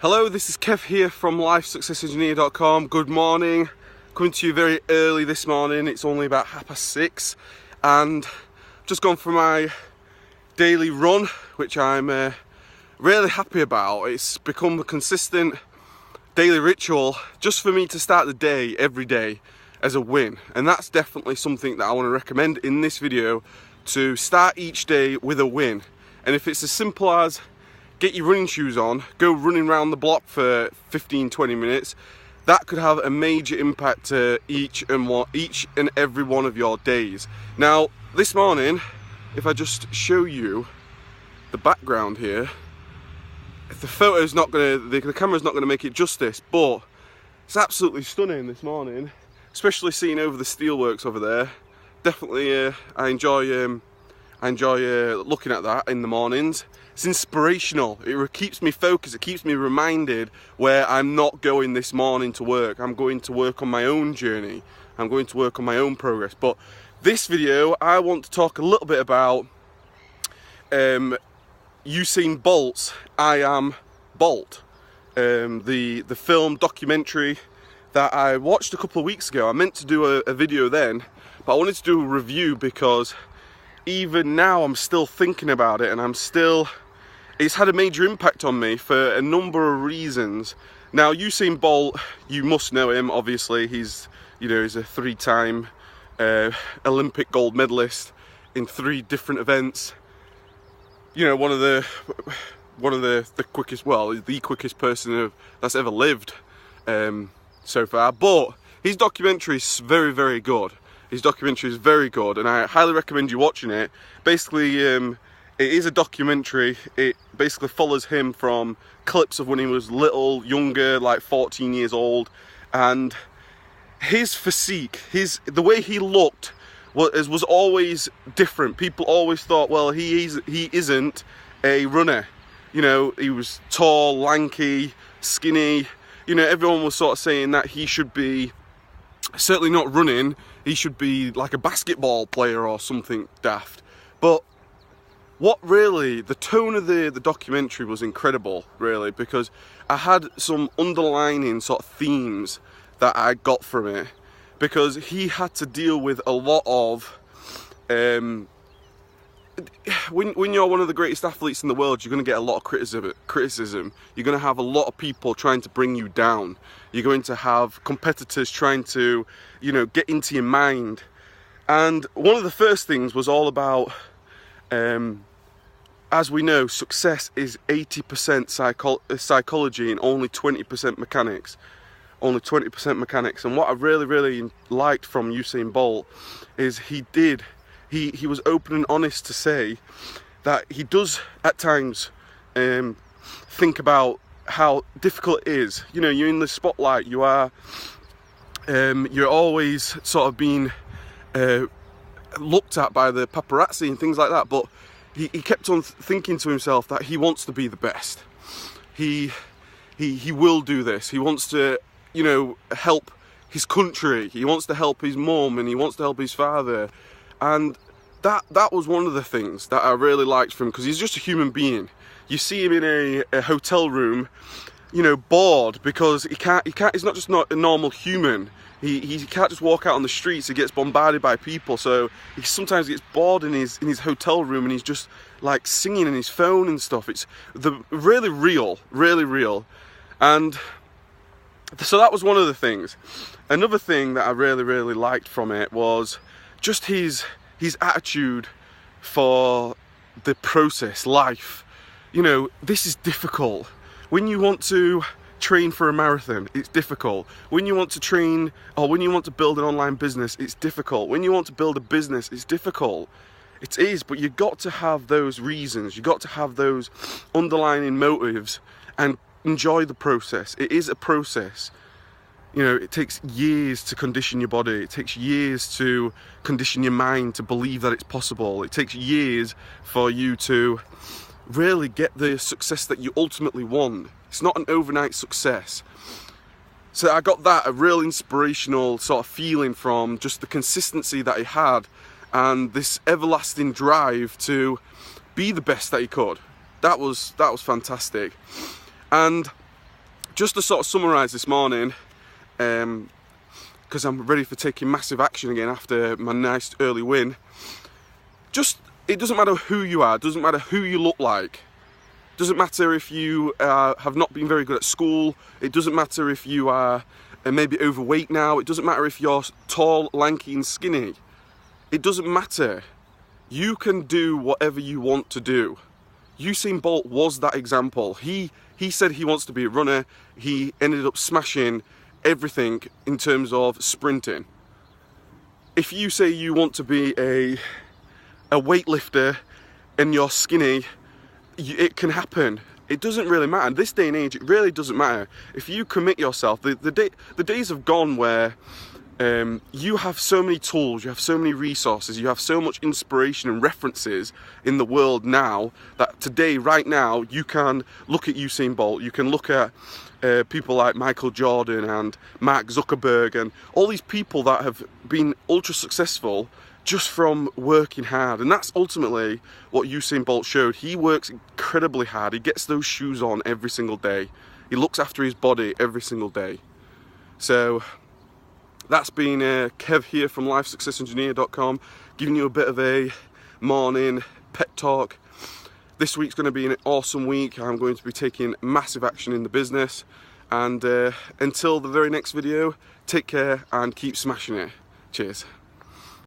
Hello, this is Kev here from lifesuccessengineer.com. Good morning. Coming to you very early this morning. It's only about 6:30 and just gone for my daily run, which I'm really happy about. It's become a consistent daily ritual just for me to start the day every day as a win, and that's definitely something that I want to recommend in this video, to start each day with a win. And if it's as simple as get your running shoes on, go running around the block for 15-20 minutes, that could have a major impact to each and every one of your days. Now this morning, if I just show you the background here, the photo's not gonna, the camera's not gonna make it justice, but it's absolutely stunning this morning, especially seeing over the steelworks over there. Definitely I enjoy looking at that in the mornings. It's inspirational. It keeps me focused. It keeps me reminded where I'm not going this morning to work. I'm going to work on my own journey. I'm going to work on my own progress. But this video, I want to talk a little bit about Usain Bolt's I Am Bolt, the film documentary that I watched a couple of weeks ago. I meant to do a video then, but I wanted to do a review because even now I'm still thinking about it, and it's had a major impact on me for a number of reasons. Now Usain Bolt, you must know him, obviously. He's a 3-time Olympic gold medalist in 3 different events. You know, one of the quickest, well, the quickest person that's ever lived so far. But his documentary is very, very good. His documentary is very good, and I highly recommend you watching it. Basically, it is a documentary. It basically follows him from clips of when he was little, younger, like 14 years old, and his physique, the way he looked was always different. People always thought, well, he isn't a runner. You know, he was tall, lanky, skinny. You know, everyone was sort of saying that he should be certainly not running. He should be like a basketball player or something daft. But what really, the tone of the documentary was incredible, really, because I had some underlining sort of themes that I got from it, because he had to deal with a lot of when you're one of the greatest athletes in the world, you're going to get a lot of criticism. You're going to have a lot of people trying to bring you down. You're going to have competitors trying to, get into your mind. And one of the first things was all about, as we know, success is 80% psychology and only 20% mechanics. Only 20% mechanics. And what I really, really liked from Usain Bolt is he was open and honest to say that he does at times think about how difficult it is. You know, you're in the spotlight, you're always sort of being looked at by the paparazzi and things like that, but he kept on thinking to himself that he wants to be the best. He will do this. He wants to, help his country. He wants to help his mum, and he wants to help his father. And that was one of the things that I really liked from him, because he's just a human being. You see him in a hotel room, bored, because he's not just not a normal human. He can't just walk out on the streets. He gets bombarded by people, so he sometimes gets bored in his hotel room, and he's just like singing in his phone and stuff. It's really real, and so that was one of the things. Another thing that I really, really liked from it was just his attitude for the process, life. This is difficult. When you want to train for a marathon, it's difficult. When you want to train, or when you want to build an online business, it's difficult. When you want to build a business, it's difficult. It is, but you've got to have those reasons. You've got to have those underlying motives and enjoy the process. It is a process. It takes years to condition your body. It takes years to condition your mind to believe that it's possible. It takes years for you to really get the success that you ultimately want. It's not an overnight success. So I got a real inspirational sort of feeling from just the consistency that he had and this everlasting drive to be the best that he could. That was fantastic. And just to sort of summarise this morning, because I'm ready for taking massive action again after my nice early win. It doesn't matter who you are, it doesn't matter who you look like. It doesn't matter if you have not been very good at school. It doesn't matter if you are maybe overweight now. It doesn't matter if you're tall, lanky and skinny. It doesn't matter. You can do whatever you want to do. Usain Bolt was that example. He said he wants to be a runner. He ended up smashing everything in terms of sprinting. If you say you want to be a weightlifter and you're skinny, it can happen. It doesn't really matter. In this day and age, it really doesn't matter. If you commit yourself, the days have gone where you have so many tools, you have so many resources, you have so much inspiration and references in the world now, that today, right now, you can look at Usain Bolt, you can look at people like Michael Jordan and Mark Zuckerberg and all these people that have been ultra successful just from working hard. And that's ultimately what Usain Bolt showed. He works incredibly hard. He gets those shoes on every single day. He looks after his body every single day. So that's been Kev here from LifeSuccessEngineer.com, giving you a bit of a morning pep talk. This week's going to be an awesome week. I'm going to be taking massive action in the business. And until the very next video, take care and keep smashing it. Cheers.